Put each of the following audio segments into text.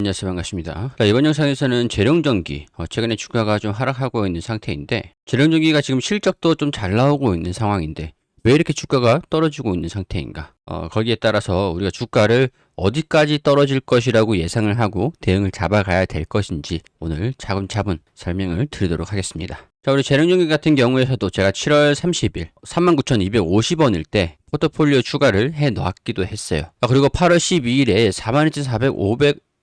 안녕하세요. 반갑습니다. 이번 영상에서는 재룡전기, 최근에 주가가 좀 하락하고 있는 상태인데, 재룡전기가 지금 실적도 좀 잘 나오고 있는 상황인데 왜 이렇게 주가가 떨어지고 있는 상태인가? 거기에 따라서 우리가 주가를 어디까지 떨어질 것이라고 예상을 하고 대응을 잡아가야 될 것인지 오늘 차분차분 설명을 드리도록 하겠습니다. 자, 우리 재룡전기 같은 경우에서도 제가 7월 30일 32,250원일 때 포트폴리오 추가를 해 놓았기도 했어요. 그리고 8월 12일에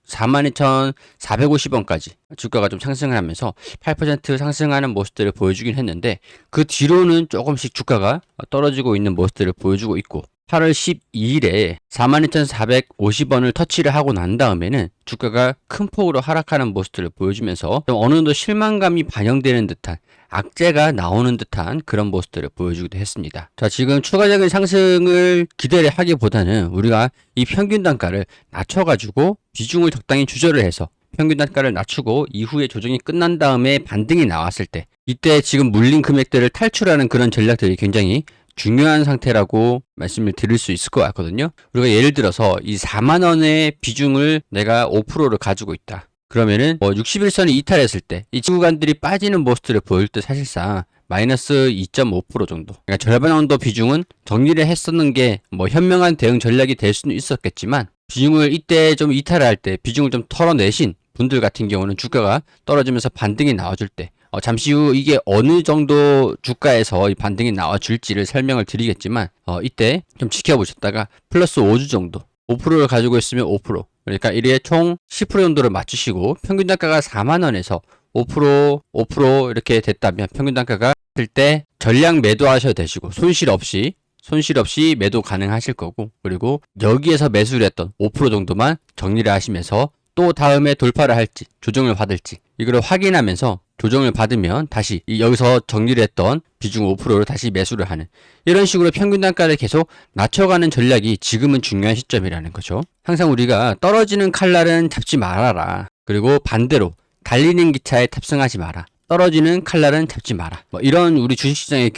42,450원까지 주가가 좀 상승을 하면서 8% 상승하는 모습들을 보여주긴 했는데, 그 뒤로는 조금씩 주가가 떨어지고 있는 모습들을 보여주고 있고, 8월 12일에 42,450원을 터치를 하고 난 다음에는 주가가 큰 폭으로 하락하는 모습들을 보여주면서 좀 어느 정도 실망감이 반영되는 듯한, 악재가 나오는 듯한 그런 모습들을 보여주기도 했습니다. 자, 지금 추가적인 상승을 기대를 하기보다는 우리가 이 평균 단가를 낮춰가지고 비중을 적당히 조절을 해서 평균 단가를 낮추고 이후에 조정이 끝난 다음에 반등이 나왔을 때, 이때 지금 물린 금액들을 탈출하는 그런 전략들이 굉장히 중요한 상태라고 말씀을 드릴 수 있을 것 같거든요. 우리가 예를 들어서 이 4만원의 비중을 내가 5%를 가지고 있다. 그러면은 60일선이 이탈했을 때 이 구간들이 빠지는 모습들을 보일 때 사실상 마이너스 2.5% 정도, 그러니까 절반 정도 비중은 정리를 했었는 게 현명한 대응 전략이 될 수는 있었겠지만, 비중을 이때 좀 이탈할 때 비중을 좀 털어내신 분들 같은 경우는 주가가 떨어지면서 반등이 나와줄 때, 잠시 후 이게 어느 정도 주가에서 이 반등이 나와줄지를 설명을 드리겠지만, 이때 좀 지켜보셨다가 플러스 5주 정도 5%를 가지고 있으면 5%, 그러니까 1회 총 10% 정도를 맞추시고 평균 단가가 4만원에서 5% 이렇게 됐다면 평균 단가가 될 때 전량 매도하셔도 되시고 손실 없이 매도 가능하실 거고, 그리고 여기에서 매수를 했던 5% 정도만 정리를 하시면서 또 다음에 돌파를 할지 조정을 받을지 이걸 확인하면서, 조정을 받으면 다시 여기서 정리를 했던 비중 5%를 다시 매수를 하는, 이런 식으로 평균 단가를 계속 낮춰가는 전략이 지금은 중요한 시점이라는 거죠. 항상 우리가 떨어지는 칼날은 잡지 말아라, 그리고 반대로 달리는 기차에 탑승하지 마라, 떨어지는 칼날은 잡지 마라, 이런 우리 주식시장의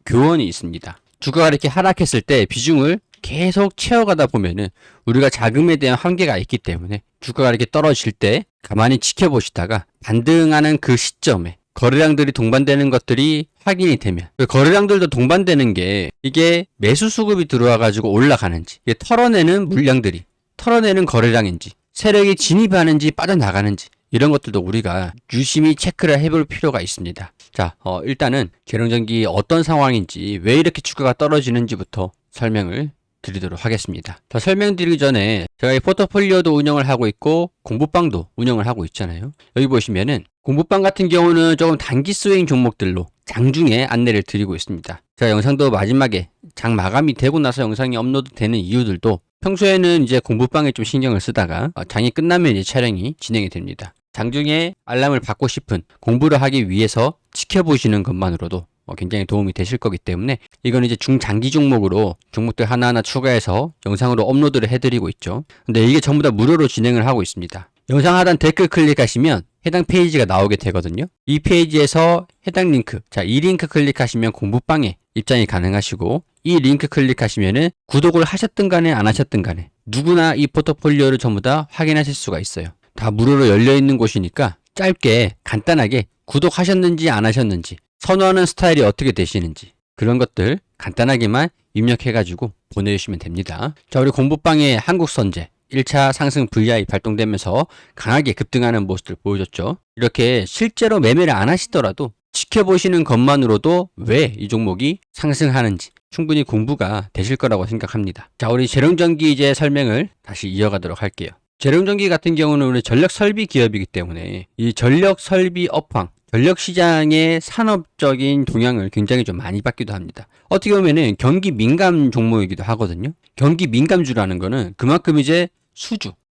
교훈이 있습니다. 주가가 이렇게 하락했을 때 비중을 계속 채워가다 보면은 우리가 자금에 대한 한계가 있기 때문에 주가가 이렇게 떨어질 때 가만히 지켜보시다가 반등하는 그 시점에 거래량들이 동반되는 것들이 확인이 되면, 그 거래량들도 동반되는 게 이게 매수 수급이 들어와 가지고 올라가는지, 이게 털어내는 물량들이 털어내는 거래량인지, 세력이 진입하는지 빠져나가는지, 이런 것들도 우리가 유심히 체크를 해볼 필요가 있습니다. 자, 일단은 재룡전기 어떤 상황인지, 왜 이렇게 주가가 떨어지는지부터 설명을 드리도록 하겠습니다. 더 설명드리기 전에 제가 이 포트폴리오도 운영을 하고 있고 공부방도 운영을 하고 있잖아요. 여기 보시면은 공부방 같은 경우는 조금 단기 스윙 종목들로 장중에 안내를 드리고 있습니다. 제가 영상도 마지막에 장 마감이 되고 나서 영상이 업로드 되는 이유들도, 평소에는 이제 공부방에 좀 신경을 쓰다가 장이 끝나면 이제 촬영이 진행이 됩니다. 장중에 알람을 받고 싶은, 공부를 하기 위해서 지켜보시는 것만으로도 굉장히 도움이 되실 거기 때문에, 이건 이제 중장기 종목으로 종목들 하나하나 추가해서 영상으로 업로드를 해드리고 있죠. 근데 이게 전부 다 무료로 진행을 하고 있습니다. 영상 하단 댓글 클릭하시면 해당 페이지가 나오게 되거든요. 이 페이지에서 해당 링크, 자, 이 링크 클릭하시면 공부방에 입장이 가능하시고, 이 링크 클릭하시면은 구독을 하셨든 간에 안 하셨든 간에 누구나 이 포트폴리오를 전부 다 확인하실 수가 있어요. 다 무료로 열려 있는 곳이니까 짧게 간단하게 구독하셨는지 안 하셨는지, 선호하는 스타일이 어떻게 되시는지, 그런 것들 간단하게만 입력해가지고 보내주시면 됩니다. 자, 우리 공부방에 한국선제 1차 상승 VI 발동되면서 강하게 급등하는 모습을 보여줬죠. 이렇게 실제로 매매를 안 하시더라도 지켜보시는 것만으로도 왜 이 종목이 상승하는지 충분히 공부가 되실 거라고 생각합니다. 자, 우리 재룡전기 이제 설명을 다시 이어가도록 할게요. 재룡전기 같은 경우는 우리 전력설비 기업이기 때문에 이 전력설비 업황, 전력시장의 산업적인 동향을 굉장히 좀 많이 받기도 합니다. 어떻게 보면은 경기 민감 종목이기도 하거든요. 경기 민감주라는 거는 그만큼 이제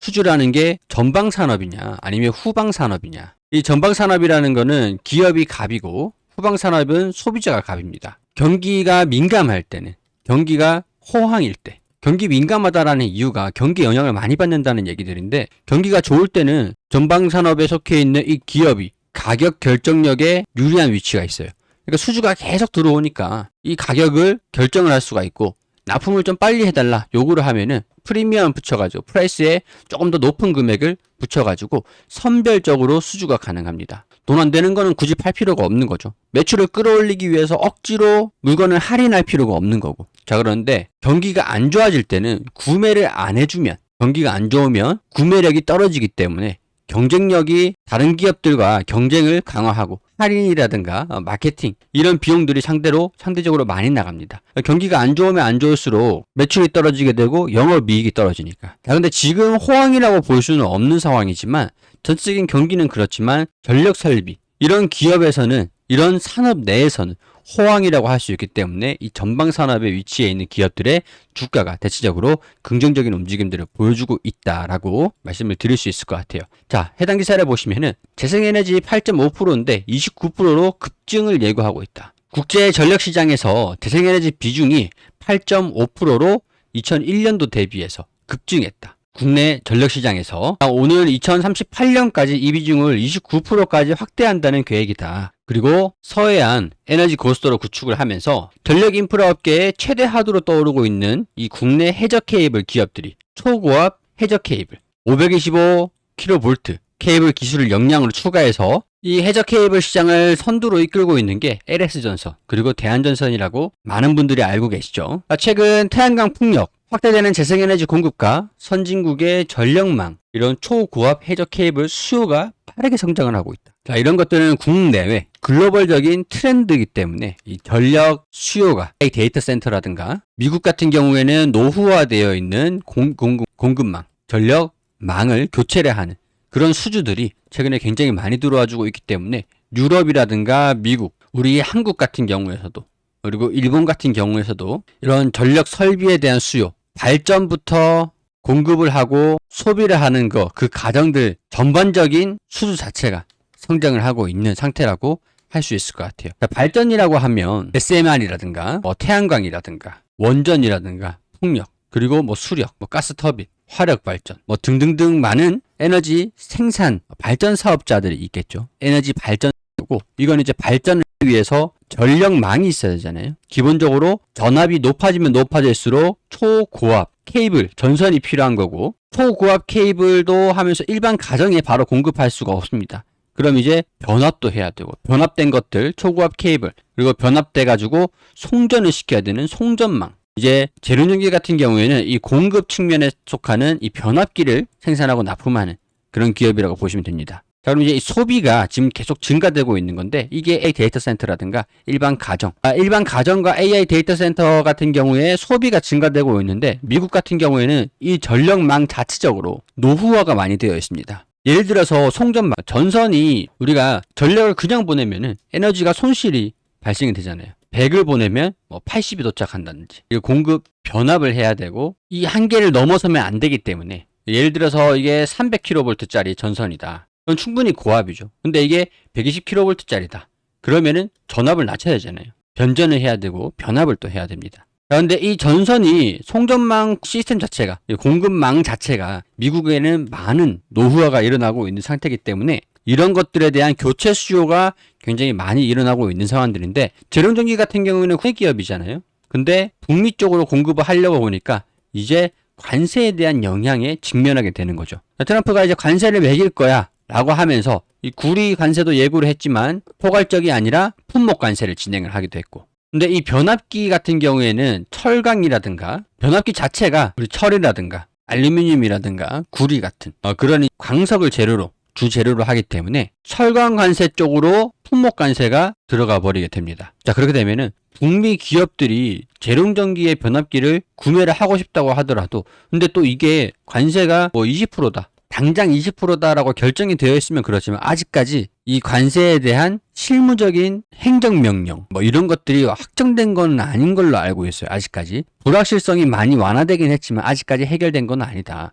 수주라는 게 전방산업이냐 아니면 후방산업이냐. 이 전방산업이라는 거는 기업이 갑이고, 후방산업은 소비자가 갑입니다. 경기가 민감할 때는, 경기가 호황일 때, 경기 민감하다라는 이유가 경기 영향을 많이 받는다는 얘기들인데, 경기가 좋을 때는 전방산업에 속해 있는 이 기업이 가격 결정력에 유리한 위치가 있어요. 그러니까 수주가 계속 들어오니까 이 가격을 결정을 할 수가 있고, 납품을 좀 빨리 해달라 요구를 하면은 프리미엄 붙여가지고 프라이스에 조금 더 높은 금액을 붙여가지고 선별적으로 수주가 가능합니다. 돈 안 되는 거는 굳이 팔 필요가 없는 거죠. 매출을 끌어올리기 위해서 억지로 물건을 할인할 필요가 없는 거고. 자, 그런데 경기가 안 좋아질 때는 구매를 안 해주면, 경기가 안 좋으면 구매력이 떨어지기 때문에 경쟁력이 다른 기업들과 경쟁을 강화하고 할인이라든가 마케팅 이런 비용들이 상대적으로 많이 나갑니다. 경기가 안 좋으면 안 좋을수록 매출이 떨어지게 되고 영업이익이 떨어지니까. 자, 근데 지금 호황이라고 볼 수는 없는 상황이지만 전체적인 경기는 그렇지만 전력 설비 이런 기업에서는 이런 산업 내에서는 호황이라고 할 수 있기 때문에 이 전방 산업에 위치해 있는 기업들의 주가가 대체적으로 긍정적인 움직임들을 보여주고 있다라고 말씀을 드릴 수 있을 것 같아요. 자, 해당 기사를 보시면은 재생에너지 8.5%인데 29%로 급증을 예고하고 있다. 국제 전력 시장에서 재생에너지 비중이 8.5%로 2001년도 대비해서 급증했다. 국내 전력 시장에서 오늘 2038년까지 이 비중을 29%까지 확대한다는 계획이다. 그리고 서해안 에너지 고속도로 구축을 하면서 전력 인프라 업계의 최대 하도로 떠오르고 있는 이 국내 해저 케이블 기업들이 초고압 해저 케이블 525kV 케이블 기술을 역량으로 추가해서 이 해저 케이블 시장을 선두로 이끌고 있는 게 LS전선 그리고 대한전선이라고 많은 분들이 알고 계시죠. 최근 태양광 풍력 확대되는 재생에너지 공급과 선진국의 전력망 이런 초고압 해저 케이블 수요가 빠르게 성장을 하고 있다. 자, 이런 것들은 국내외 글로벌적인 트렌드이기 때문에 이 전력 수요가 데이터 센터라든가 미국 같은 경우에는 노후화되어 있는 공급망, 전력망을 교체를 하는 그런 수주들이 최근에 굉장히 많이 들어와주고 있기 때문에 유럽이라든가 미국, 우리 한국 같은 경우에서도 그리고 일본 같은 경우에서도 이런 전력 설비에 대한 수요, 발전부터 공급을 하고 소비를 하는 그 가정들 전반적인 수주 자체가 성장을 하고 있는 상태라고 할 수 있을 것 같아요. 발전이라고 하면 SMR이라든가 태양광이라든가 원전이라든가 풍력 그리고 수력, 가스 터빈, 화력 발전 등등등 많은 에너지 생산 발전 사업자들이 있겠죠. 에너지 발전이고 이건 이제 발전을 위해서 전력망이 있어야 되잖아요. 기본적으로 전압이 높아지면 높아질수록 초고압 케이블, 전선이 필요한 거고 초고압 케이블도 하면서 일반 가정에 바로 공급할 수가 없습니다. 그럼 이제 변압도 해야 되고 변압된 것들, 초고압 케이블 그리고 변압돼 가지고 송전을 시켜야 되는 송전망 이제 제련전기 같은 경우에는 이 공급 측면에 속하는 이 변압기를 생산하고 납품하는 그런 기업이라고 보시면 됩니다. 자, 그럼 이제 이 소비가 지금 계속 증가되고 있는 건데 이게 AI 데이터 센터라든가 일반 가정과 AI 데이터 센터 같은 경우에 소비가 증가되고 있는데 미국 같은 경우에는 이 전력망 자체적으로 노후화가 많이 되어 있습니다. 예를 들어서 송전망, 전선이 우리가 전력을 그냥 보내면은 에너지가 손실이 발생이 되잖아요. 100을 보내면 80이 도착한다든지 공급 변압을 해야 되고 이 한계를 넘어서면 안 되기 때문에 예를 들어서 이게 300kV짜리 전선이다. 그건 충분히 고압이죠. 근데 이게 120kV짜리다. 그러면은 전압을 낮춰야 되잖아요. 변전을 해야 되고 변압을 또 해야 됩니다. 그런데 이 전선이 송전망 시스템 자체가 공급망 자체가 미국에는 많은 노후화가 일어나고 있는 상태이기 때문에 이런 것들에 대한 교체 수요가 굉장히 많이 일어나고 있는 상황들인데 제련전기 같은 경우에는 국내 기업이잖아요. 근데 북미 쪽으로 공급을 하려고 보니까 이제 관세에 대한 영향에 직면하게 되는 거죠. 트럼프가 이제 관세를 매길 거야 라고 하면서 이 구리 관세도 예고를 했지만 포괄적이 아니라 품목 관세를 진행을 하기도 했고 근데 이 변압기 같은 경우에는 철강이라든가 변압기 자체가 우리 철이라든가 알루미늄이라든가 구리 같은 그런 광석을 주재료로 하기 때문에 철강 관세 쪽으로 품목 관세가 들어가 버리게 됩니다. 자, 그렇게 되면은 북미 기업들이 재룡전기의 변압기를 구매를 하고 싶다고 하더라도 근데 또 이게 관세가 20%다. 당장 20%다라고 결정이 되어 있으면 그렇지만 아직까지 이 관세에 대한 실무적인 행정명령 이런 것들이 확정된 건 아닌 걸로 알고 있어요. 아직까지 불확실성이 많이 완화되긴 했지만 아직까지 해결된 건 아니다.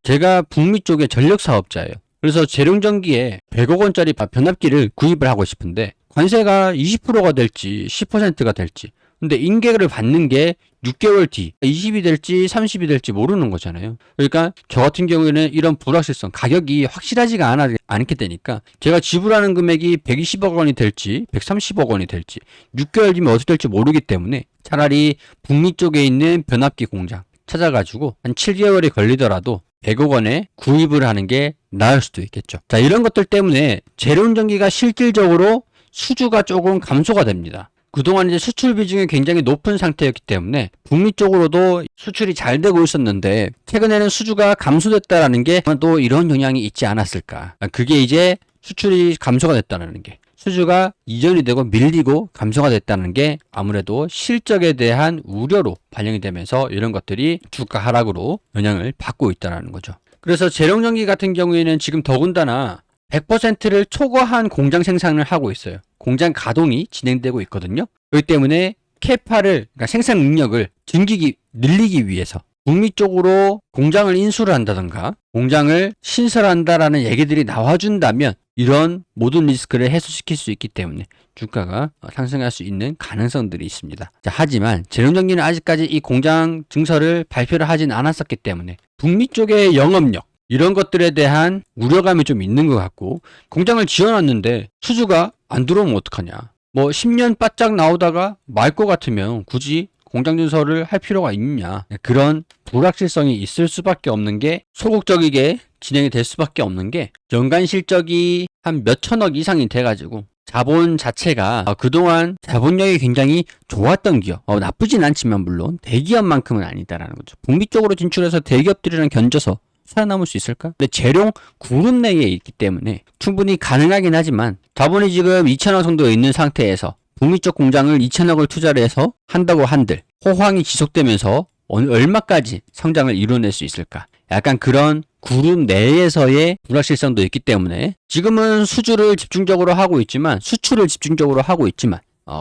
제가 북미 쪽의 전력 사업자예요. 그래서 재룡전기에 100억 원짜리 변압기를 구입을 하고 싶은데 관세가 20%가 될지 10%가 될지 근데 인계를 받는 게 6개월 뒤 20이 될지 30이 될지 모르는 거잖아요. 그러니까 저 같은 경우에는 이런 불확실성, 가격이 확실하지가 않게 되니까 제가 지불하는 금액이 120억 원이 될지 130억 원이 될지 6개월 뒤면 어떻게 될지 모르기 때문에 차라리 북미 쪽에 있는 변압기 공장 찾아가지고 한 7개월이 걸리더라도 100억 원에 구입을 하는 게 나을 수도 있겠죠. 자, 이런 것들 때문에 재련전기가 실질적으로 수주가 조금 감소가 됩니다. 그동안 이제 수출 비중이 굉장히 높은 상태였기 때문에 북미 쪽으로도 수출이 잘 되고 있었는데 최근에는 수주가 감소됐다라는 게 또 이런 영향이 있지 않았을까. 그게 이제 수출이 감소가 됐다는 게 수주가 이전이 되고 밀리고 감소가 됐다는 게 아무래도 실적에 대한 우려로 반영이 되면서 이런 것들이 주가 하락으로 영향을 받고 있다는 거죠. 그래서 재련전기 같은 경우에는 지금 더군다나 100%를 초과한 공장 생산을 하고 있어요. 공장 가동이 진행되고 있거든요. 그렇기 때문에 캐파를, 그러니까 생산 능력을 늘리기 위해서 북미 쪽으로 공장을 인수를 한다던가 공장을 신설한다라는 얘기들이 나와준다면 이런 모든 리스크를 해소시킬 수 있기 때문에 주가가 상승할 수 있는 가능성들이 있습니다. 자, 하지만 재련전기는 아직까지 이 공장 증설을 발표를 하진 않았었기 때문에 북미 쪽의 영업력 이런 것들에 대한 우려감이 좀 있는 것 같고 공장을 지어놨는데 수주가 안 들어오면 어떡하냐. 뭐 10년 바짝 나오다가 말 것 같으면 굳이 공장 증설을 할 필요가 있느냐. 그런 불확실성이 있을 수밖에 없는 게 소극적이게 진행이 될 수밖에 없는 게 연간 실적이 한 몇천억 이상이 돼가지고 자본 자체가 그동안 자본력이 굉장히 좋았던 기업, 나쁘진 않지만 물론 대기업만큼은 아니다라는 거죠. 북미 쪽으로 진출해서 대기업들이랑 견져서 살아남을 수 있을까? 근데 재룡 그룹 내에 있기 때문에 충분히 가능하긴 하지만 자본이 지금 2천억 정도 있는 상태에서 북미 쪽 공장을 2천억을 투자를 해서 한다고 한들 호황이 지속되면서 얼마까지 성장을 이뤄낼 수 있을까? 약간 그런 그룹 내에서의 불확실성도 있기 때문에 지금은 수주를 집중적으로 하고 있지만 수출을 집중적으로 하고 있지만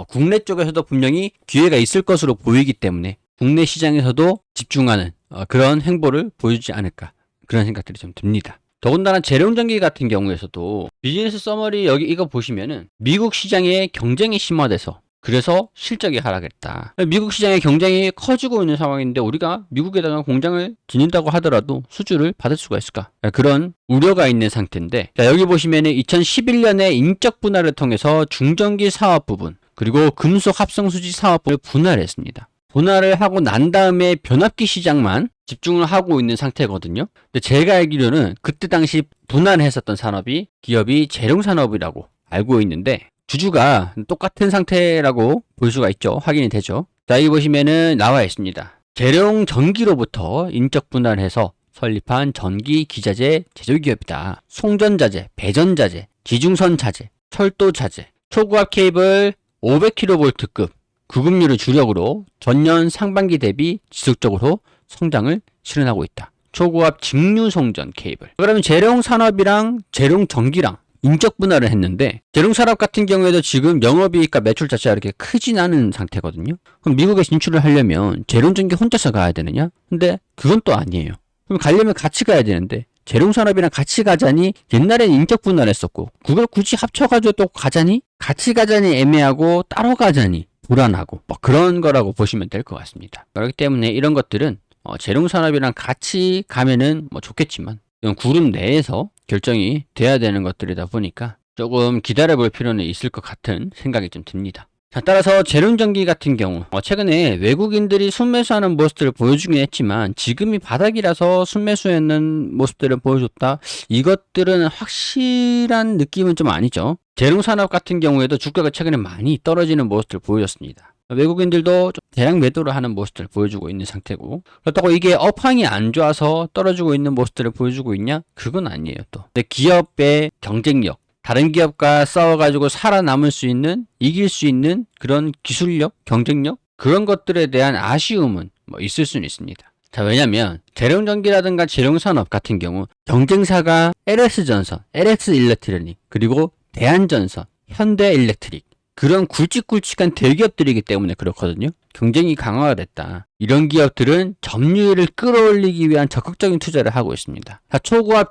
국내 쪽에서도 분명히 기회가 있을 것으로 보이기 때문에 국내 시장에서도 집중하는 그런 행보를 보여주지 않을까 그런 생각들이 좀 듭니다. 더군다나 재련전기 같은 경우에서도 비즈니스 서머리 여기 이거 보시면은 미국 시장의 경쟁이 심화돼서 그래서 실적이 하락했다. 미국 시장의 경쟁이 커지고 있는 상황인데 우리가 미국에다가 공장을 짓는다고 하더라도 수주를 받을 수가 있을까? 그런 우려가 있는 상태인데 자, 여기 보시면은 2011년에 인적 분할을 통해서 중전기 사업 부분 그리고 금속 합성수지 사업을 분할을 했습니다. 분할을 하고 난 다음에 변압기 시장만 집중을 하고 있는 상태거든요. 근데 제가 알기로는 그때 당시 분할했었던 산업이 기업이 재룡산업이라고 알고 있는데 주주가 똑같은 상태라고 볼 수가 있죠. 확인이 되죠. 자, 여기 보시면은 나와 있습니다. 재룡전기로부터 인적 분할해서 설립한 전기 기자재 제조기업이다. 송전자재, 배전자재, 지중선 자재, 철도 자재, 초고압 케이블 500kV급 구급률을 주력으로 전년 상반기 대비 지속적으로 성장을 실현하고 있다. 초고압 직류송전 케이블. 그러면 재룡산업이랑 재룡전기랑 인적 분할을 했는데 재룡산업 같은 경우에도 지금 영업이익과 매출 자체가 이렇게 크진 않은 상태거든요. 그럼 미국에 진출을 하려면 재룡전기 혼자서 가야 되느냐? 근데 그건 또 아니에요. 그럼 가려면 같이 가야 되는데 재룡산업이랑 같이 가자니 옛날엔 인적 분할했었고 그걸 굳이 합쳐가지고 또 가자니 같이 가자니 애매하고 따로 가자니 불안하고 뭐 그런 거라고 보시면 될 것 같습니다. 그렇기 때문에 이런 것들은 재룡산업이랑 같이 가면은 뭐 좋겠지만 이건 그룹 내에서 결정이 돼야 되는 것들이다 보니까 조금 기다려볼 필요는 있을 것 같은 생각이 좀 듭니다. 자, 따라서 재룡전기 같은 경우 최근에 외국인들이 순매수하는 모습들을 보여주긴 했지만 지금이 바닥이라서 순매수하는 모습들을 보여줬다. 이것들은 확실한 느낌은 좀 아니죠. 재룡산업 같은 경우에도 주가가 최근에 많이 떨어지는 모습들을 보여줬습니다. 외국인들도 좀 대량 매도를 하는 모습들을 보여주고 있는 상태고 그렇다고 이게 업황이 안 좋아서 떨어지고 있는 모습들을 보여주고 있냐? 그건 아니에요 또. 근데 기업의 경쟁력 다른 기업과 싸워가지고 살아남을 수 있는, 이길 수 있는 그런 기술력, 경쟁력 그런 것들에 대한 아쉬움은 뭐 있을 수는 있습니다. 자, 왜냐면 재룡전기라든가 재룡산업 같은 경우 경쟁사가 LS전선, LS일렉트로닉 그리고 대한전선, 현대일렉트릭 그런 굵직굵직한 대기업들이기 때문에 그렇거든요. 경쟁이 강화가 됐다. 이런 기업들은 점유율을 끌어올리기 위한 적극적인 투자를 하고 있습니다. 자, 초고압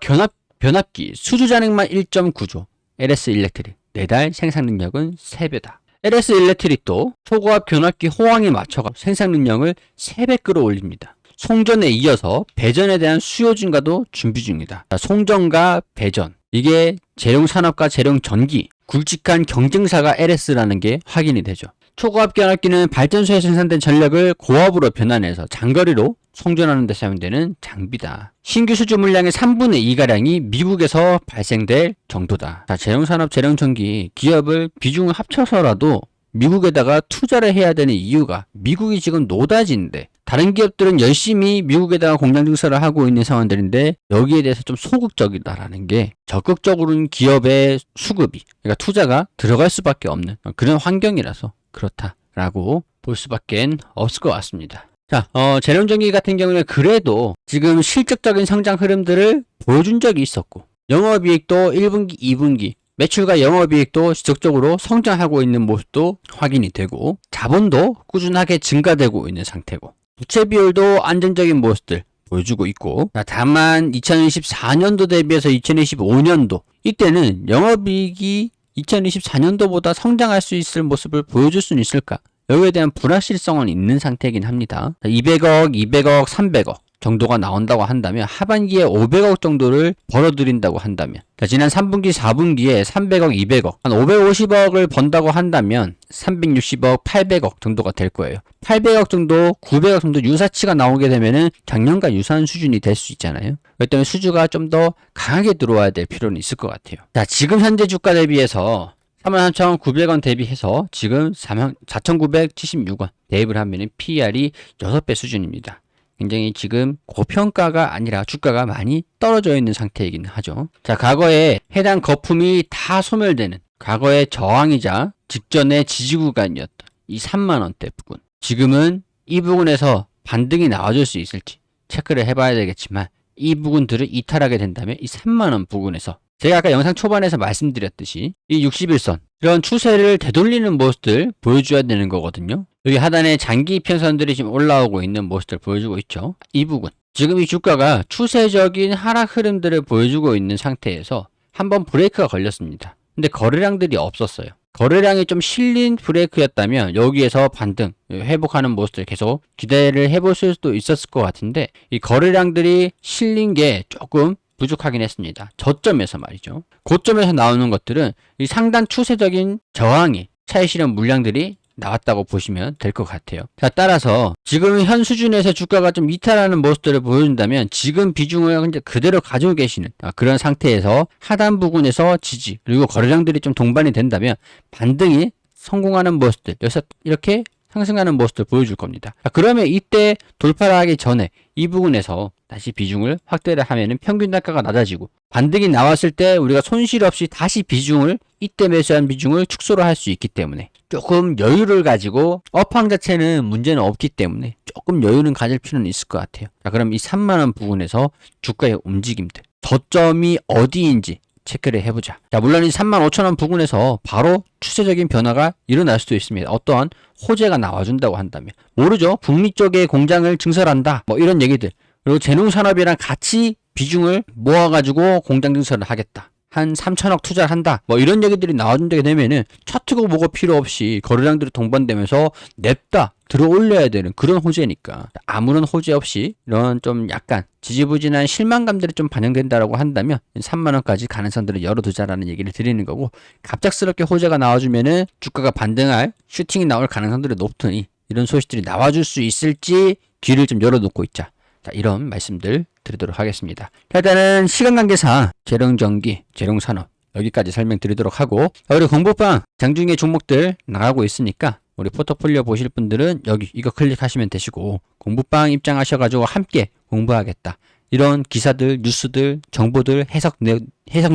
변압기 수주 잔액만 1.9조 LS일렉트릭 4달 생산 능력은 3배다. LS 일렉트릭도 초고압 변압기 호황에 맞춰가 생산 능력을 3배 끌어올립니다. 송전에 이어서 배전에 대한 수요 증가도 준비 중이다. 송전과 배전, 이게 재룡산업과 재룡전기, 굵직한 경쟁사가 LS라는 게 확인이 되죠. 초고압 변압기는 발전소에 생산된 전력을 고압으로 변환해서 장거리로 송전하는 데 사용되는 장비다. 신규 수주 물량의 3분의 2가량이 미국에서 발생될 정도다. 재룡산업, 재룡전기 기업을 비중을 합쳐서라도 미국에다가 투자를 해야 되는 이유가 미국이 지금 노다지인데 다른 기업들은 열심히 미국에다가 공장 증설을 하고 있는 상황들인데 여기에 대해서 좀 소극적이다라는 게 적극적으로는 기업의 수급이 그러니까 투자가 들어갈 수밖에 없는 그런 환경이라서 그렇다라고 볼 수밖에 없을 것 같습니다. 자, 재룡전기 같은 경우는 그래도 지금 실적적인 성장 흐름들을 보여준 적이 있었고 영업이익도 1분기, 2분기 매출과 영업이익도 지속적으로 성장하고 있는 모습도 확인이 되고 자본도 꾸준하게 증가되고 있는 상태고 부채 비율도 안정적인 모습들 보여주고 있고 다만 2024년도 대비해서 2025년도 이때는 영업이익이 2024년도보다 성장할 수 있을 모습을 보여줄 수는 있을까? 여기에 대한 불확실성은 있는 상태이긴 합니다. 200억, 200억, 300억 정도가 나온다고 한다면 하반기에 500억 정도를 벌어들인다고 한다면 지난 3분기, 4분기에 300억, 200억 한 550억을 번다고 한다면 360억, 800억 정도가 될 거예요. 800억 정도, 900억 정도 유사치가 나오게 되면은 작년과 유사한 수준이 될 수 있잖아요. 그렇기 때문에 수주가 좀 더 강하게 들어와야 될 필요는 있을 것 같아요. 자, 지금 현재 주가 대비해서 33,900원 대비해서 지금 4,976원 대입을 하면은 PER이 6배 수준입니다. 굉장히 지금 고평가가 아니라 주가가 많이 떨어져 있는 상태이긴 하죠. 자, 과거에 해당 거품이 다 소멸되는 과거의 저항이자 직전의 지지 구간이었던 이 3만원대 부분. 지금은 이 부분에서 반등이 나와줄 수 있을지 체크를 해봐야 되겠지만 이 부분들을 이탈하게 된다면 이 3만원 부근에서 제가 아까 영상 초반에서 말씀드렸듯이 이 61선 이런 추세를 되돌리는 모습들 보여줘야 되는 거거든요. 여기 하단에 장기 이평선들이 지금 올라오고 있는 모습들 보여주고 있죠. 이 부분 지금 이 주가가 추세적인 하락 흐름들을 보여주고 있는 상태에서 한번 브레이크가 걸렸습니다. 근데 거래량들이 없었어요. 거래량이 좀 실린 브레이크였다면 여기에서 반등 회복하는 모습들 계속 기대를 해볼 수도 있었을 것 같은데 이 거래량들이 실린 게 조금 부족하긴 했습니다. 저점에서 말이죠. 고점에서 나오는 것들은 이 상단 추세적인 저항이 차익 실현 물량들이 나왔다고 보시면 될 것 같아요. 자, 따라서 지금 현 수준에서 주가가 좀 이탈하는 모습들을 보여준다면 지금 비중을 그대로 가지고 계시는 그런 상태에서 하단 부분에서 지지 그리고 거래량들이 좀 동반이 된다면 반등이 성공하는 모습들 여기서 이렇게 상승하는 모습을 보여줄 겁니다. 그러면 이때 돌파를 하기 전에 이 부분에서 다시 비중을 확대를 하면은 평균 단가가 낮아지고 반등이 나왔을 때 우리가 손실 없이 다시 비중을 이때 매수한 비중을 축소를 할 수 있기 때문에 조금 여유를 가지고 업황 자체는 문제는 없기 때문에 조금 여유는 가질 필요는 있을 것 같아요. 자, 그럼 이 3만원 부분에서 주가의 움직임들 저점이 어디인지 체크를 해보자. 자, 물론 이 35,000원 부근에서 바로 추세적인 변화가 일어날 수도 있습니다. 어떠한 호재가 나와준다고 한다면 모르죠. 북미 쪽에 공장을 증설한다 뭐 이런 얘기들 그리고 재농산업이랑 같이 비중을 모아가지고 공장 증설을 하겠다. 한 3천억 투자를 한다. 뭐 이런 얘기들이 나와준다게 되면은 차트고 뭐고 필요 없이 거래량들이 동반되면서 냅다 들어 올려야 되는 그런 호재니까 아무런 호재 없이 이런 좀 약간 지지부진한 실망감들이 좀 반영된다라고 한다면 3만원까지 가능성들을 열어두자라는 얘기를 드리는 거고 갑작스럽게 호재가 나와주면은 주가가 반등할 슈팅이 나올 가능성들이 높으니 이런 소식들이 나와줄 수 있을지 귀를 좀 열어놓고 있자. 자, 이런 말씀들 드리도록 하겠습니다. 일단은 시간 관계상 재룡전기, 재룡산업 여기까지 설명드리도록 하고 우리 공부방 장중에 종목들 나가고 있으니까 우리 포트폴리오 보실 분들은 여기 이거 클릭하시면 되시고 공부방 입장하셔가지고 함께 공부하겠다. 이런 기사들, 뉴스들, 정보들, 해석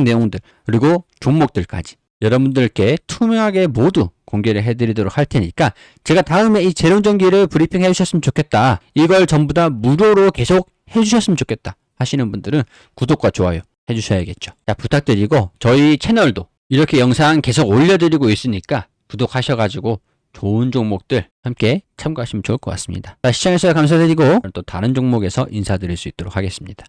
내용들 그리고 종목들까지 여러분들께 투명하게 모두 공개를 해드리도록 할 테니까 제가 다음에 이 재룡전기를 브리핑 해주셨으면 좋겠다. 이걸 전부 다 무료로 계속 해주셨으면 좋겠다 하시는 분들은 구독과 좋아요 해주셔야겠죠. 자, 부탁드리고 저희 채널도 이렇게 영상 계속 올려드리고 있으니까 구독하셔가지고 좋은 종목들 함께 참고하시면 좋을 것 같습니다. 자, 시청해주셔서 감사드리고 또 다른 종목에서 인사드릴 수 있도록 하겠습니다.